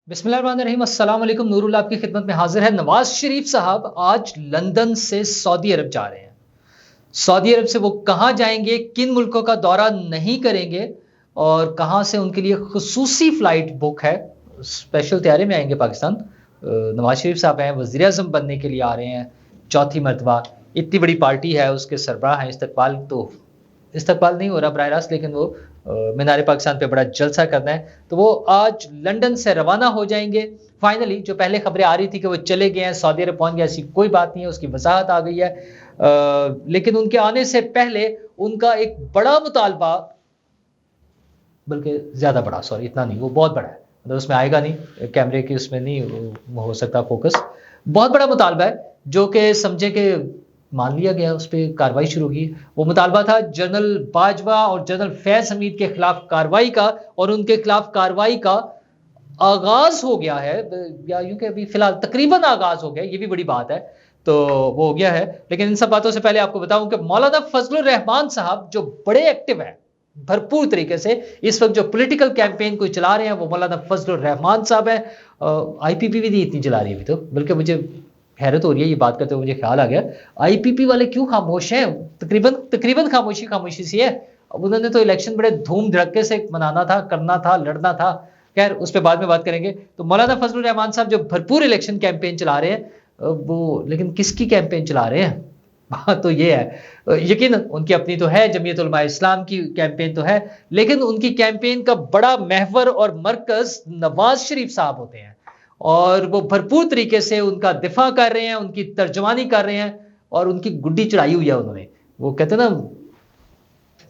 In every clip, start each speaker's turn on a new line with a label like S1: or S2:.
S1: बिस्मिल्लाहिर्रहमानिर्रहीम। अस्सलाम वालेकुम। नूरुल्लाह आपकी खिदमत में हाजिर है। नवाज शरीफ साहब आज लंदन से सऊदी अरब जा रहे हैं। सऊदी अरब से वो कहाँ जाएंगे, किन मुल्कों का दौरा नहीं करेंगे और कहाँ से उनके लिए खुसूसी फ्लाइट बुक है, स्पेशल तैयारी में आएंगे पाकिस्तान। नवाज शरीफ साहब हैं, वज़ीर आज़म बनने के लिए आ रहे हैं चौथी मरतबा। इतनी बड़ी पार्टी है, उसके सरबराह हैं। इस्तकबाल नहीं हो रहा बराह रास्त, लेकिन वो मीनार पाकिस्तान पे बड़ा जलसा करना है, तो वो आज लंदन से रवाना हो जाएंगे। फाइनली जो पहले खबरें आ रही थी कि वो चले गए हैं, सऊदी अरब पहुंच गए, ऐसी कोई बात नहीं है, उसकी वजाहत आ गई है। लेकिन उनके आने से पहले उनका एक बड़ा मुतालबा, बल्कि ज्यादा बड़ा, सॉरी इतना नहीं, वो बहुत बड़ा है, मतलब उसमें आएगा नहीं, कैमरे की उसमें नहीं हो सकता फोकस। बहुत बड़ा मुतालबा है जो कि समझे कि मान लिया गया, उस पर कार्रवाई शुरू होगी। वो मुतालबा था जनरल बाजवा और जनरल फैज हमीद के खिलाफ कार्रवाई का, और उनके खिलाफ कार्रवाई का आगाज हो गया है, या यूं कि अभी फिलहाल तकरीबन आगाज हो गया, ये भी बड़ी बात है। तो वो हो गया है। लेकिन इन सब बातों से पहले आपको बताऊं कि मौलाना फजलुर रहमान साहब जो बड़े एक्टिव हैं भरपूर तरीके से, इस वक्त जो पॉलिटिकल कैंपेन को चला रहे हैं, वो मौलाना फजलुर रहमान साहब है। आईपीपी भी नहीं इतनी चला रही अभी तो, बल्कि मुझे हैरत हो रही है ये बात करते हुए, मुझे ख्याल आ गया आईपीपी वाले क्यों खामोश हैं। तकरीबन तकरीबन खामोशी सी है। अब उन्होंने तो इलेक्शन बड़े धूम धड़के से मनाना था, करना था, लड़ना था। खैर उस पर बाद में बात करेंगे। तो मौलाना फजलुर रहमान साहब जो भरपूर इलेक्शन कैंपेन चला रहे हैं, वो लेकिन किसकी कैंपेन चला रहे हैं, बात तो ये है। यकीन उनकी अपनी तो है, जमीयत उलमा इस्लाम की कैंपेन तो है, लेकिन उनकी कैंपेन का बड़ा महवर और मरकज नवाज शरीफ साहब होते हैं, और वो भरपूर तरीके से उनका दिफा कर रहे हैं, उनकी तर्जमानी कर रहे हैं, और उनकी गुड्डी चढ़ाई हुई है उन्होंने। वो कहते हैं ना,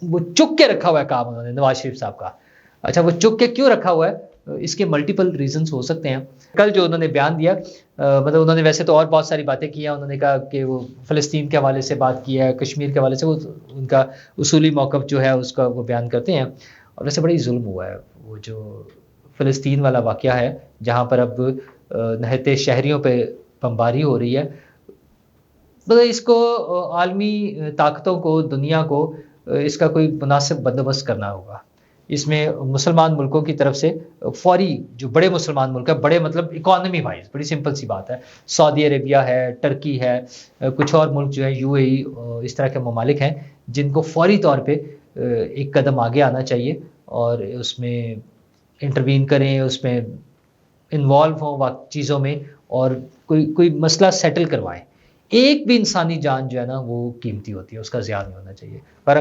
S1: वो चुक के रखा हुआ है काम उन्होंने, नवाज शरीफ साहब का। अच्छा, वो चुक के क्यों रखा हुआ है, इसके मल्टीपल रीजंस हो सकते हैं। कल जो उन्होंने बयान दिया, मतलब उन्होंने वैसे तो और बहुत सारी बातें की हैं। उन्होंने कहा कि वो फ़लस्तीन के हवाले से बात की है, कश्मीर के हवाले से, वो उनका उसूली मौक़िफ़ जो है उसका वो बयान करते हैं। और वैसे बड़ी जुल्म हुआ है वो जो फ़लस्तीन वाला वाक़या है, जहाँ पर अब नहते शहरियों पे बमबारी हो रही है। मतलब इसको आलमी ताकतों को, दुनिया को इसका कोई मुनासिब बंदोबस्त करना होगा। इसमें मुसलमान मुल्कों की तरफ से फौरी, जो बड़े मुसलमान मुल्क है, बड़े मतलब इकॉनमी वाइज, बड़ी सिंपल सी बात है, सऊदी अरेबिया है, टर्की है, कुछ और मुल्क जो है यूएई, इस तरह के ममालिक हैं जिनको फौरी तौर पे एक कदम आगे आना चाहिए और उसमें इंटरवीन करें, उसमें इन्वॉल्व हों चीज़ों में, और कोई कोई मसला सेटल करवाएं। एक भी इंसानी जान जो है ना वो कीमती होती है, उसका ज़िया नहीं होना चाहिए। पर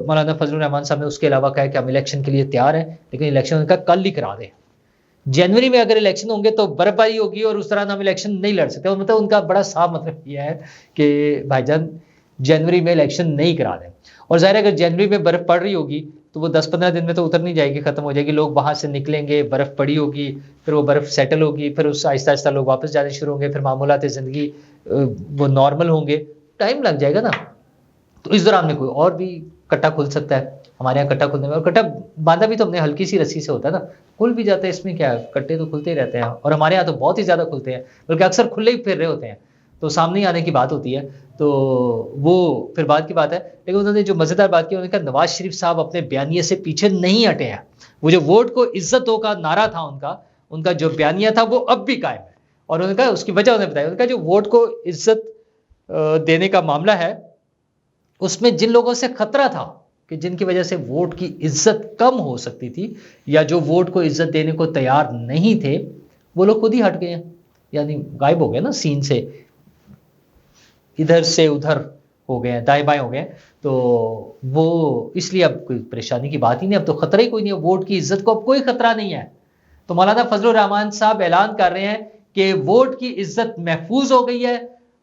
S1: मौलाना फजलुर रहमान साहब ने उसके अलावा कहा कि हम इलेक्शन के लिए तैयार हैं, लेकिन इलेक्शन उनका कल ही करा दें। जनवरी में अगर इलेक्शन होंगे तो बर्फबारी होगी और उस तरह हम इलेक्शन नहीं लड़ सकते। मतलब उनका बड़ा साफ मतलब यह है कि भाईजान जनवरी में इलेक्शन नहीं करा दें। और ज़ाहिर है अगर जनवरी में बर्फ़ पड़ रही होगी तो वो 10-15 दिन में तो उतर नहीं जाएगी, ख़त्म हो जाएगी। लोग वहाँ से निकलेंगे, बर्फ़ पड़ी होगी, फिर वो बर्फ़ सेटल होगी, फिर उस आहिस्ता-आहिस्ता लोग वापस जाने शुरू होंगे, फिर मामूलात ज़िंदगी वो नॉर्मल होंगे, टाइम लग जाएगा ना। तो इस दौरान में कोई और भी कट्टा खुल सकता है। हमारे यहाँ कट्टा खुलने में, और कट्टा बांधा भी तो हमने हल्की सी रस्सी से होता है ना, खुल भी जाता है, इसमें क्या है, कट्टे तो खुलते ही रहते हैं। और हमारे यहाँ तो बहुत ही ज़्यादा खुलते हैं, बल्कि अक्सर खुले ही फिर रहे होते हैं, तो सामने ही आने की बात होती है। तो वो फिर बात की बात है। लेकिन उन्होंने जो मज़ेदार बात की, उन्होंने कहा नवाज शरीफ साहब अपने बयानिए से पीछे नहीं हटे हैं। वो जो वोट को इज्जत हो का नारा था उनका जो बयानिया था वो अब भी कायम है। और उन्होंने कहा उसकी वजह उन्होंने बताया, उन्होंने कहा जो वोट को इज्जत देने का मामला है, उसमें जिन लोगों से खतरा था कि जिनकी वजह से वोट की इज्जत कम हो सकती थी, या जो वोट को इज्जत देने को तैयार नहीं थे, वो लोग खुद ही हट गए हैं, यानी गायब हो गए ना सीन से, इधर से उधर हो गए हैं, दाएं बाएं हो गए हैं। तो वो इसलिए अब कोई परेशानी की बात ही नहीं, अब तो खतरा ही कोई नहीं है, वोट की इज्जत को अब कोई खतरा नहीं है। तो मौलाना फजलुर रहमान साहब ऐलान कर रहे हैं कि वोट की इज्जत महफूज हो गई है,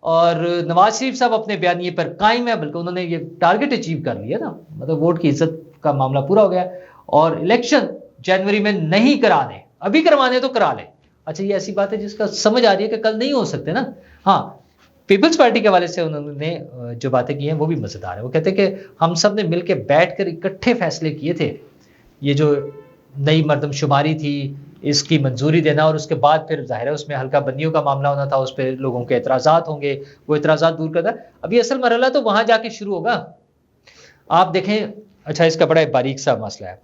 S1: और नवाज शरीफ साहब अपने बयानिए पर कायम है, बल्कि उन्होंने ये टारगेट अचीव कर लिया ना, मतलब वोट की इज्जत का मामला पूरा हो गया। और इलेक्शन जनवरी में नहीं कराने, अभी करवाने तो करा ले। अच्छा, ये ऐसी बात है जिसका समझ आ रही है कि कल नहीं हो सकते ना। हाँ, पीपल्स पार्टी के हवाले से उन्होंने जो बातें की हैं वो भी मजेदार है। वो कहते हैं कि हम सब ने मिलकर बैठकर इकट्ठे फैसले किए थे, ये जो नई मर्दमशुमारी थी इसकी मंजूरी देना, और उसके बाद फिर जाहिर है उसमें हल्का बंदियों का मामला होना था, उस पर लोगों के एतराज़ात होंगे, वो एतराज़ात दूर करना। अभी असल मरहला तो वहां जाके शुरू होगा, आप देखें। अच्छा, इसका बड़ा बारीक सा मसला है,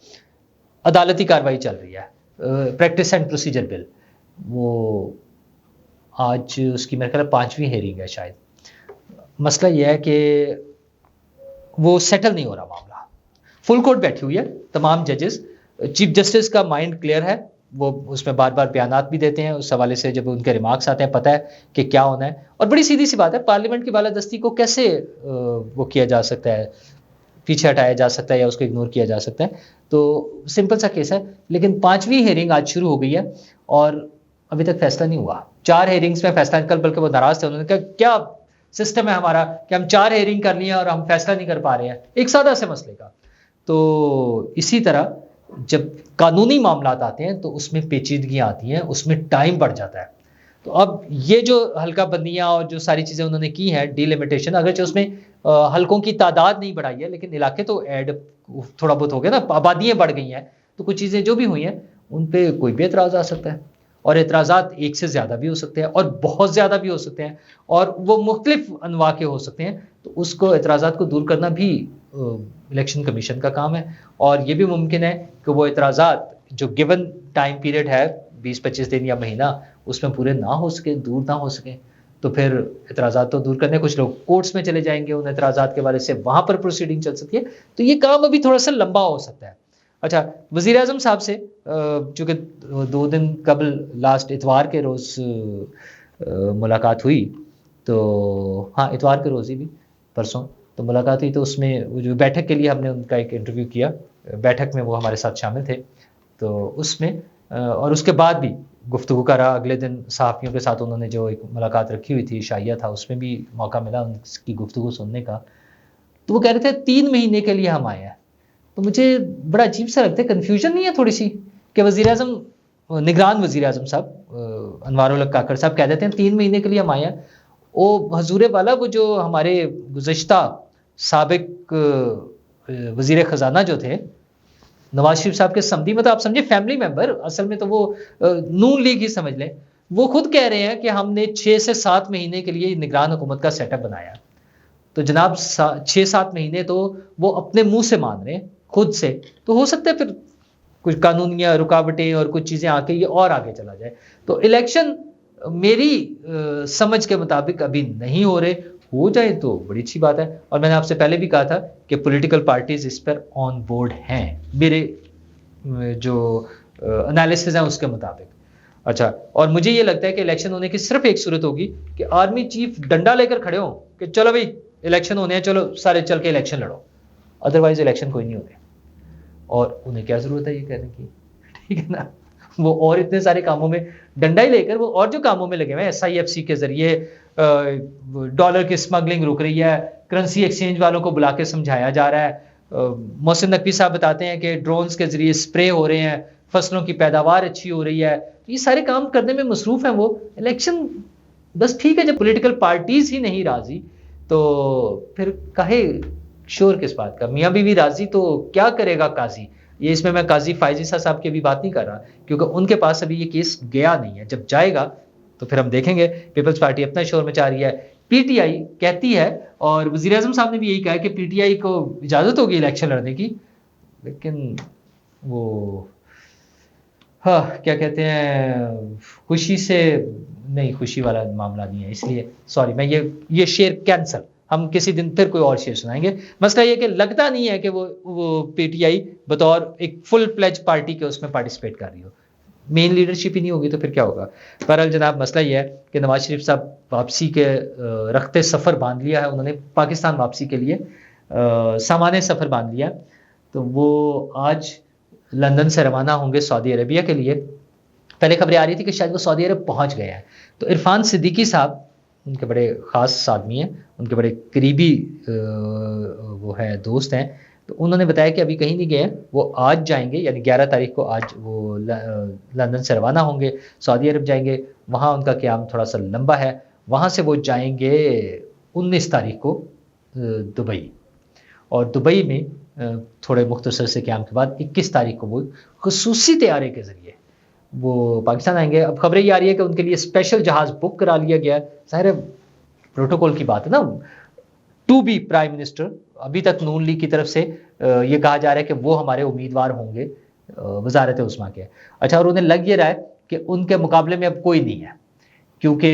S1: अदालती कार्रवाई चल रही है, प्रैक्टिस एंड प्रोसीजर बिल। वो आज उसकी मेरे ख्याल है 5वीं हेयरिंग है शायद। मसला ये है कि वो सेटल नहीं हो रहा मामला। फुल कोर्ट बैठी हुई है, तमाम जजेस, चीफ जस्टिस का माइंड क्लियर है, वो उसमें बार बार बयानात भी देते हैं, उस हवाले से जब उनके रिमार्क्स आते हैं पता है कि क्या होना है। और बड़ी सीधी सी बात है, पार्लियामेंट की बालादस्ती को कैसे वो किया जा सकता है, पीछे हटाया जा सकता है या उसको इग्नोर किया जा सकता है। तो सिंपल सा केस है। लेकिन 5वीं हेयरिंग आज शुरू हो गई है और अभी तक फैसला नहीं हुआ। 4 हेयरिंग्स में फैसला निकल, बल्कि वो नाराज थे, उन्होंने कहा क्या सिस्टम है हमारा कि हम 4 हेयरिंग कर लिए और हम फैसला नहीं कर पा रहे हैं एक सादा से मसले का। तो इसी तरह जब कानूनी मामलात आते हैं तो उसमें पेचीदगियां आती हैं, उसमें टाइम बढ़ जाता है। तो अब ये जो हल्का बंदियां और जो सारी चीजें उन्होंने की हैं, डिलिमिटेशन, अगर उसमें हलकों की तादाद नहीं बढ़ाई है लेकिन इलाके तो ऐड थोड़ा बहुत हो गया ना, आबादियां बढ़ गई हैं, तो कुछ चीजें जो भी हुई हैं उन पे कोई भी एतराज आ सकता है। और एतराज़ात एक से ज़्यादा भी हो सकते हैं और बहुत ज़्यादा भी हो सकते हैं और वो मुख्तलिफ अनवा के हो सकते हैं। तो उसको एतराज़ात को दूर करना भी इलेक्शन कमीशन का काम है। और ये भी मुमकिन है कि वो एतराज़ात जो गिवन टाइम पीरियड है 20-25 दिन या महीना, उसमें पूरे ना हो सके, दूर ना हो सके, तो फिर एतराज़ात तो दूर करने कुछ लोग कोर्ट्स में चले जाएंगे उन एतराज़ात के बारे से, वहाँ पर प्रोसीडिंग चल सकती है। तो ये काम अभी थोड़ा सा लंबा हो सकता है। अच्छा, वज़ीर आज़म साहब से चूँकि 2 दिन कबल लास्ट इतवार के रोज़ मुलाकात हुई, तो हाँ, इतवार के रोज़ ही भी, परसों तो मुलाकात हुई, तो उसमें वो जो बैठक के लिए हमने उनका एक इंटरव्यू किया, बैठक में वो हमारे साथ शामिल थे। तो उसमें और उसके बाद भी गुफ्तगू का रहा। अगले दिन सहाफ़ियों के साथ उन्होंने जो एक मुलाकात रखी हुई थी, शाइया था, उसमें भी मौका मिला उनकी गुफ्तगू सुनने का। तो वो कह रहे थे 3 महीने के लिए हम आए हैं। तो मुझे बड़ा अजीब सा लगता है, कन्फ्यूजन नहीं है थोड़ी सी कि वज़ीर आज़म, निगरान वज़ीर आज़म साहब अनवारुल हक काकड़ साहब कह देते हैं 3 महीने के लिए हम आए हैं। ओ हजूर वाला, वो जो हमारे गुज़श्ता साबिक वज़ीर ख़जाना जो थे नवाज शरीफ साहब के समधी, मतलब आप समझे फैमिली मेंबर, असल में तो वो नून लीग ही समझ लें, वो खुद कह रहे हैं कि हमने 6 से 7 महीने के लिए निगरान हुकूमत का सेटअप बनाया। तो जनाब 6-7 महीने तो वो अपने मुंह से मान रहे हैं खुद से, तो हो सकता है फिर कुछ कानूनी रुकावटें और कुछ चीज़ें आके ये और आगे चला जाए। तो इलेक्शन मेरी समझ के मुताबिक अभी नहीं हो रहे, हो जाए तो बड़ी अच्छी बात है। और मैंने आपसे पहले भी कहा था कि पॉलिटिकल पार्टीज इस पर ऑन बोर्ड हैं, मेरे जो एनालिसिस है उसके मुताबिक। अच्छा, और मुझे ये लगता है कि इलेक्शन होने की सिर्फ एक सूरत होगी कि आर्मी चीफ डंडा लेकर खड़े हों कि चलो भाई इलेक्शन होने हैं, चलो सारे चल के इलेक्शन लड़ो, अदरवाइज इलेक्शन कोई नहीं होने। और उन्हें क्या जरूरत है ये कहने की, ठीक है ना, वो और इतने सारे कामों में डंडा ही लेकर वो और जो कामों में लगे हुए हैं, SIFC के जरिए डॉलर की स्मगलिंग रुक रही है, करेंसी एक्सचेंज वालों को बुला के समझाया जा रहा है, मोहसिन नकवी साहब बताते हैं कि ड्रोन्स के जरिए स्प्रे हो रहे हैं, फसलों की पैदावार अच्छी हो रही है, ये सारे काम करने में मसरूफ हैं वो। इलेक्शन बस ठीक है, जब पॉलिटिकल पार्टीज ही नहीं राजी तो फिर काहे शोर किस बात का, मियाँ बीवी राजी तो क्या करेगा काजी। ये इसमें मैं काजी फायजीसा साहब की भी बात नहीं कर रहा, क्योंकि उनके पास अभी ये केस गया नहीं है, जब जाएगा तो फिर हम देखेंगे। पीपल्स पार्टी अपना शोर मचा रही है, PTI कहती है, और वज़ीर आज़म साहब ने भी यही कहा कि PTI को इजाज़त होगी इलेक्शन लड़ने की, लेकिन वो हाँ क्या कहते हैं, खुशी से नहीं, खुशी वाला मामला नहीं है, इसलिए सॉरी, मैं ये शेर कैंसल, हम किसी दिन फिर कोई और शेर सुनाएंगे। मसला ये कि लगता नहीं है कि वो PTI बतौर एक फुल प्लेज पार्टी के उसमें पार्टिसिपेट कर रही हो, मेन लीडरशिप ही नहीं होगी तो फिर क्या होगा। बहरहाल जनाब, मसला ये है कि नवाज शरीफ साहब वापसी के रखते सफ़र बांध लिया है उन्होंने, पाकिस्तान वापसी के लिए सामान्य सफ़र बांध लिया। तो वो आज लंदन से रवाना होंगे सऊदी अरेबिया के लिए। पहले खबरें आ रही थी कि शायद वो सऊदी अरब पहुंच गए हैं। तो इरफान सिद्दीकी साहब उनके बड़े ख़ास आदमी हैं, उनके बड़े करीबी वो है, दोस्त हैं। तो उन्होंने बताया कि अभी कहीं नहीं गए, वो आज जाएंगे, यानी 11 तारीख को आज वो लंदन से रवाना होंगे, सऊदी अरब जाएंगे। वहाँ उनका क़याम थोड़ा सा लंबा है, वहाँ से वो जाएंगे 19 तारीख को दुबई, और दुबई में थोड़े मुख्तसर से क़याम के बाद 21 तारीख को वो ख़ुसूसी तैयारे के ज़रिए वो पाकिस्तान आएंगे। अब खबरें ये आ रही है कि उनके लिए स्पेशल जहाज़ बुक करा लिया गया है। ज़ाहिर है प्रोटोकॉल की बात है ना, टू बी प्राइम मिनिस्टर। अभी तक नून लीग की तरफ से ये कहा जा रहा है कि वो हमारे उम्मीदवार होंगे वजारत उस्मा के। अच्छा, और उन्हें लग ये रहा है कि उनके मुकाबले में अब कोई नहीं है, क्योंकि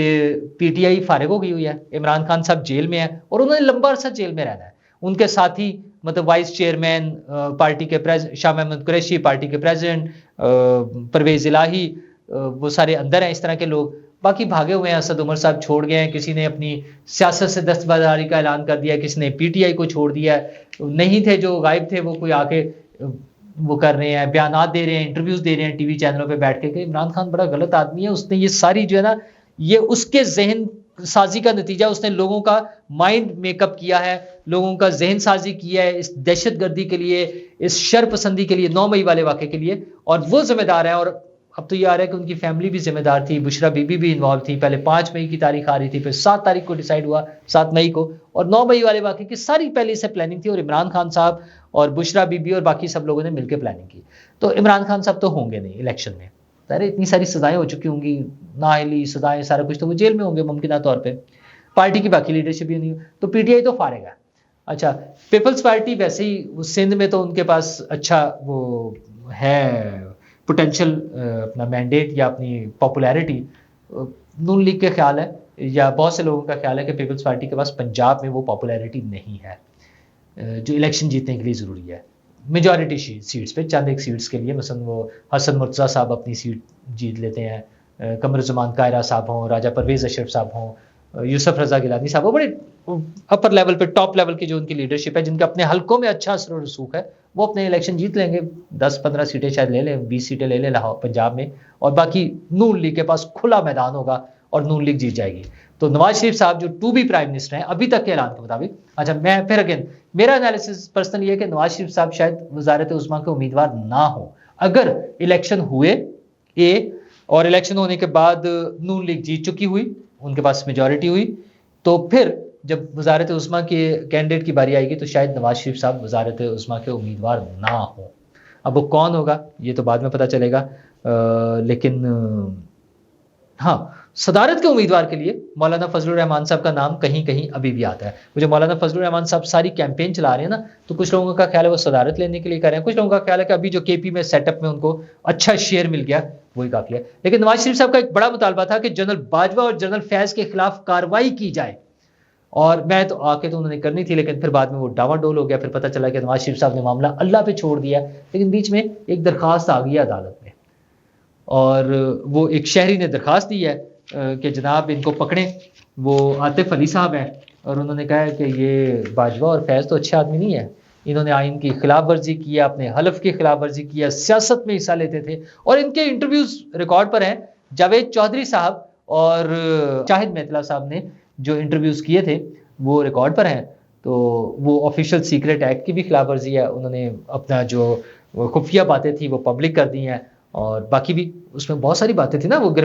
S1: पीटीआई फारिग हो गई हुई है, इमरान खान साहब जेल में है और उन्होंने लंबा अरसा जेल में रहना है। उनके साथी मतलब वाइस चेयरमैन पार्टी के शाह महमूद कुरैशी, पार्टी के प्रेसिडेंट परवेज इलाही, वो सारे अंदर हैं इस तरह के लोग। बाकी भागे हुए हैं, असद उमर साहब छोड़ गए हैं, किसी ने अपनी सियासत से दस्तबरदारी का ऐलान कर दिया, किसी ने पीटीआई को छोड़ दिया है, नहीं थे जो गायब थे वो कोई आके वो कर रहे हैं, बयानात दे रहे हैं, इंटरव्यूज दे रहे हैं टीवी चैनलों पे बैठ के कि इमरान खान बड़ा गलत आदमी है, उसने ये सारी जो है ना, ये उसके जहन साजी का नतीजा, उसने लोगों का माइंड मेकअप किया है, लोगों का जहन साजी किया है इस दहशतगर्दी के लिए, इस शर पसंदी के लिए, 9 मई वाले वाक़े के लिए, और वो जिम्मेदार है। और अब तो ये आ रहा है कि उनकी फैमिली भी जिम्मेदार थी, बुशरा बीबी भी इन्वॉल्व थी। पहले 5 मई की तारीख आ रही थी, फिर 7 तारीख को डिसाइड हुआ, 7 मई को, और 9 मई वाले वाक़े की सारी पहले से प्लानिंग थी, और इमरान खान साहब और बुशरा बीबी और बाकी सब लोगों ने मिलकर प्लानिंग की। तो इमरान खान साहब तो होंगे नहीं इलेक्शन में, अरे इतनी सारी सजाएं हो चुकी होंगी, नाअहली सजाएं सारा कुछ, तो वो जेल में होंगे मुमकिन तौर पर, पार्टी की बाकी लीडरशिप भी नहीं। तो पीटीआई तो फारेगा। अच्छा, पीपल्स पार्टी वैसे ही सिंध में तो उनके पास अच्छा वो है पोटेंशियल, अपना मैंडेट या अपनी पॉपुलैरिटी, नून लीग के ख्याल है या बहुत से लोगों का ख्याल है कि पीपल्स पार्टी के पास पंजाब में वो पॉपुलैरिटी नहीं है जो इलेक्शन जीतने के लिए ज़रूरी है। मेजॉरिटी सीट्स पे, चंद एक सीट्स के लिए, मसलन वो हसन मुर्तज़ा साहब अपनी सीट जीत लेते हैं, कमरुज़्ज़मान कायरा साहब हों, राजा परवेज़ अशरफ साहब हों, यूसुफ रज़ा गिलानी साहब, वो बड़े अपर लेवल पे, टॉप लेवल की जो उनकी लीडरशिप है, जिनके अपने हलकों में अच्छा असर और रसूख है, वो अपने इलेक्शन जीत लेंगे, 10-15 सीटें शायद ले लें, 20 सीटें ले लें लाहौर पंजाब में, और बाकी नून लीग के पास खुला मैदान होगा और नून लीग जीत जाएगी। तो नवाज शरीफ साहब जो टू बी प्राइम मिनिस्टर हैं अभी तक के ऐलान के मुताबिक, अच्छा मैं फिर अगेन मेरा एनालिसिस पर्सनल ये है कि नवाज शरीफ साहब शायद वजारत उस्मा के उम्मीदवार ना हो अगर इलेक्शन हुए और इलेक्शन होने के बाद नून लीग जीत चुकी हुई, उनके पास मेजॉरिटी हुई, तो फिर जब वजारत उस्मा के कैंडिडेट की बारी आएगी तो शायद नवाज शरीफ साहब वजारत उस्मा के उम्मीदवार ना हो। अब वो कौन होगा ये तो बाद में पता चलेगा, लेकिन हाँ, सदारत के उम्मीदवार के लिए मौलाना फजलुर रहमान साहब का नाम कहीं कहीं अभी भी आता है। मुझे मौलाना फजलुर रहमान साहब सारी कैंपेन चला रहे हैं ना, तो कुछ लोगों का ख्याल है वो सदारत लेने के लिए कर रहे हैं, कुछ लोगों का ख्याल है कि अभी जो केपी में सेटअप में उनको अच्छा शेयर मिल गया वही काफी है। लेकिन नवाज शरीफ साहब का एक बड़ा मुतालबा था कि जनरल बाजवा और जनरल फैज के खिलाफ कार्रवाई की जाए, और मैं तो आके तो उन्होंने करनी थी, लेकिन फिर बाद में वो डावाडोल हो गया। फिर पता चला कि नवाज शरीफ साहब ने मामला अल्लाह पे छोड़ दिया, लेकिन बीच में एक दरखास्त आ गई अदालत में, और वो एक शहरी ने दरखास्त दी है कि जनाब इनको पकड़ें। वो आतिफ अली साहब हैं और उन्होंने कहा है कि ये बाजवा और फैज़ तो अच्छे आदमी नहीं है, इन्होंने आइन की खिलाफ वर्जी की है, अपने हलफ की खिलाफ वर्जी की है, सियासत में हिस्सा लेते थे, और इनके इंटरव्यूज रिकॉर्ड पर हैं। जावेद चौधरी साहब और शाहिद मेतला साहब ने जो इंटरव्यूज किए थे वो रिकॉर्ड पर हैं। तो वो ऑफिशियल सीक्रेट एक्ट की भी खिलाफ वर्जी है, उन्होंने अपना जो खुफिया बातें थी वो पब्लिक कर दी हैं, और बाकी भी उसमें बहुत सारी बातें थी ना, वो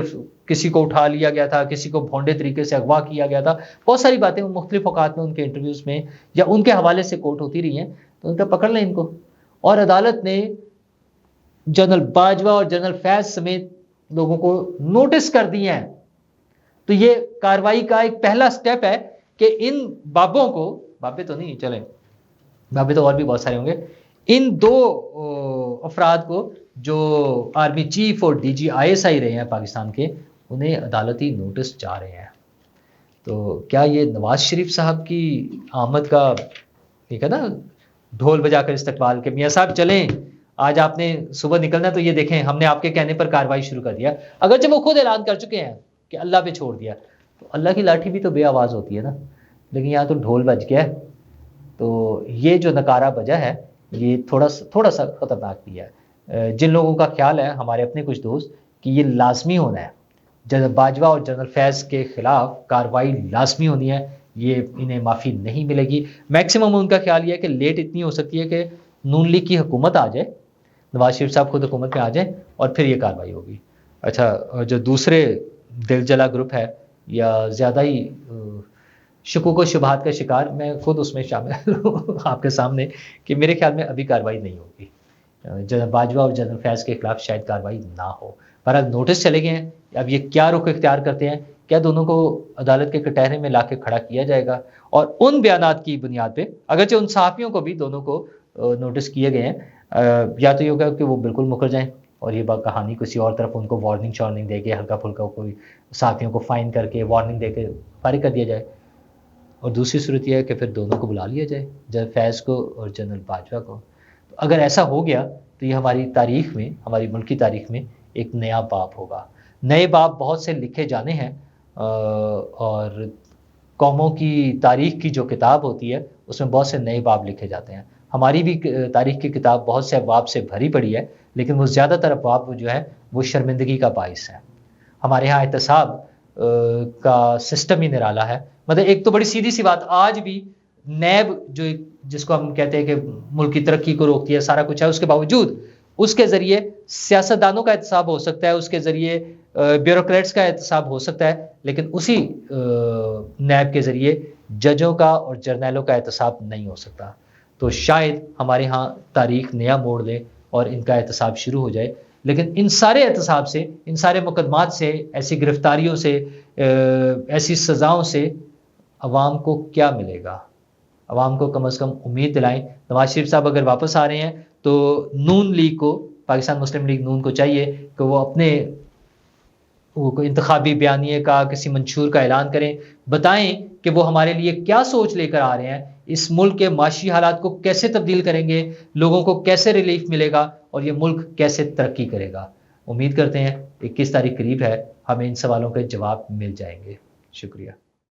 S1: किसी को उठा लिया गया था, किसी को भोंडे तरीके से अगवा किया गया था, बहुत सारी बातें मुख्तलिफ औकात में उनके इंटरव्यूज में या उनके हवाले से कोट होती रही हैं। तो उनका पकड़ लें इनको, और अदालत ने जनरल बाजवा और जनरल फैज समेत लोगों को नोटिस कर दिए हैं। तो ये कार्रवाई का एक पहला स्टेप है कि इन बाबों को, बाबे तो नहीं चले, बाबे तो और भी बहुत सारे होंगे, इन दो अफराद को जो आर्मी चीफ और डीजी ISI रहे हैं पाकिस्तान के, उन्हें अदालती नोटिस जा रहे हैं। तो क्या ये नवाज शरीफ साहब की आमद का एक है ना ढोल बजाकर इस्तकबाल के, मियाँ साहब चलें, आज आपने सुबह निकलना तो ये देखें हमने आपके कहने पर कार्रवाई शुरू कर दिया। अगर जब वो खुद ऐलान कर चुके हैं कि अल्लाह पे छोड़ दिया, तो अल्लाह की लाठी भी तो बेआवाज़ होती है ना, लेकिन यहाँ तो ढोल बज गया है। तो ये जो नकारा बजा है ये थोड़ा सा ख़तरनाक भी है। जिन लोगों का ख्याल है, हमारे अपने कुछ दोस्त, कि ये लाजमी होना है, जनरल बाजवा और जनरल फैज़ के खिलाफ कार्रवाई लाजमी होनी है, ये इन्हें माफ़ी नहीं मिलेगी। मैक्सिमम उनका ख्याल ये है कि लेट इतनी हो सकती है कि नून लीग की हुकूमत आ जाए, नवाज शरीफ साहब खुद हुकूमत में आ जाए, और फिर ये कार्रवाई होगी। अच्छा, जो दूसरे दिल जला ग्रुप है या ज़्यादा ही शुकूक व शुबहात का शिकार, मैं खुद उसमें शामिल हूँ आपके सामने, कि मेरे ख्याल में अभी कार्रवाई नहीं होगी। जनरल बाजवा और जनरल फैज़ के खिलाफ शायद कार्रवाई ना हो, पर अब नोटिस चले गए हैं, अब ये क्या रुख इख्तियार करते हैं, क्या दोनों को अदालत के कटहरे में लाके खड़ा किया जाएगा, और उन बयानात की बुनियाद पे, अगरचे उन सहाफ़ियों को भी दोनों को नोटिस किए गए हैं, या तो ये होगा कि वो बिल्कुल मुकर जाएं और ये बात कहानी किसी और तरफ उनको वार्निंग दे के हल्का फुल्का कोई साथियों को फाइन करके वार्निंग दे के फारिग कर दिया जाए। और दूसरी सूरत यह है कि फिर दोनों को बुला लिया जाए, जनरल फैज़ को और जनरल बाजवा को। तो अगर ऐसा हो गया तो ये हमारी तारीख में, हमारी मुल्क की तारीख में एक नया बाब होगा। नए बाब बहुत से लिखे जाने हैं और कौमों की तारीख की जो किताब होती है उसमें बहुत से नए बाब लिखे जाते हैं। हमारी भी तारीख की किताब बहुत से अबवाब से भरी पड़ी है, लेकिन वो ज़्यादातर अबवाब जो है वो शर्मिंदगी का बाइस है। हमारे यहाँ एहतसाब का सिस्टम ही निराला है। मतलब एक तो बड़ी सीधी सी बात, आज भी नैब जो जिसको हम कहते हैं कि मुल्क की तरक्की को रोकती है, सारा कुछ है, उसके बावजूद उसके ज़रिए सियासतदानों का एहतसाब हो सकता है, उसके ज़रिए ब्यूरोक्रेट्स का एहतसाब हो सकता है, लेकिन उसी नैब के ज़रिए जजों का और जर्नैलों का एहतसाब नहीं हो सकता। तो शायद हमारे यहाँ तारीख नया मोड़ ले और इनका एहतसाब शुरू हो जाए। लेकिन इन सारे एहतसाब से, इन सारे मुकदमात से, ऐसी गिरफ्तारियों से, ऐसी सज़ाओं से अवाम को क्या मिलेगा? अवाम को कम से कम उम्मीद दिलाएं। नवाज शरीफ साहब अगर वापस आ रहे हैं तो नून लीग को, पाकिस्तान मुस्लिम लीग नून को चाहिए कि वो अपने वो इंतखाबी बयानिए का, किसी मंशूर का ऐलान करें, बताएं कि वो हमारे लिए क्या सोच लेकर आ रहे हैं, इस मुल्क के माशी हालात को कैसे तब्दील करेंगे, लोगों को कैसे रिलीफ मिलेगा और ये मुल्क कैसे तरक्की करेगा। उम्मीद करते हैं 21 तारीख करीब है, हमें इन सवालों के जवाब मिल जाएंगे। शुक्रिया।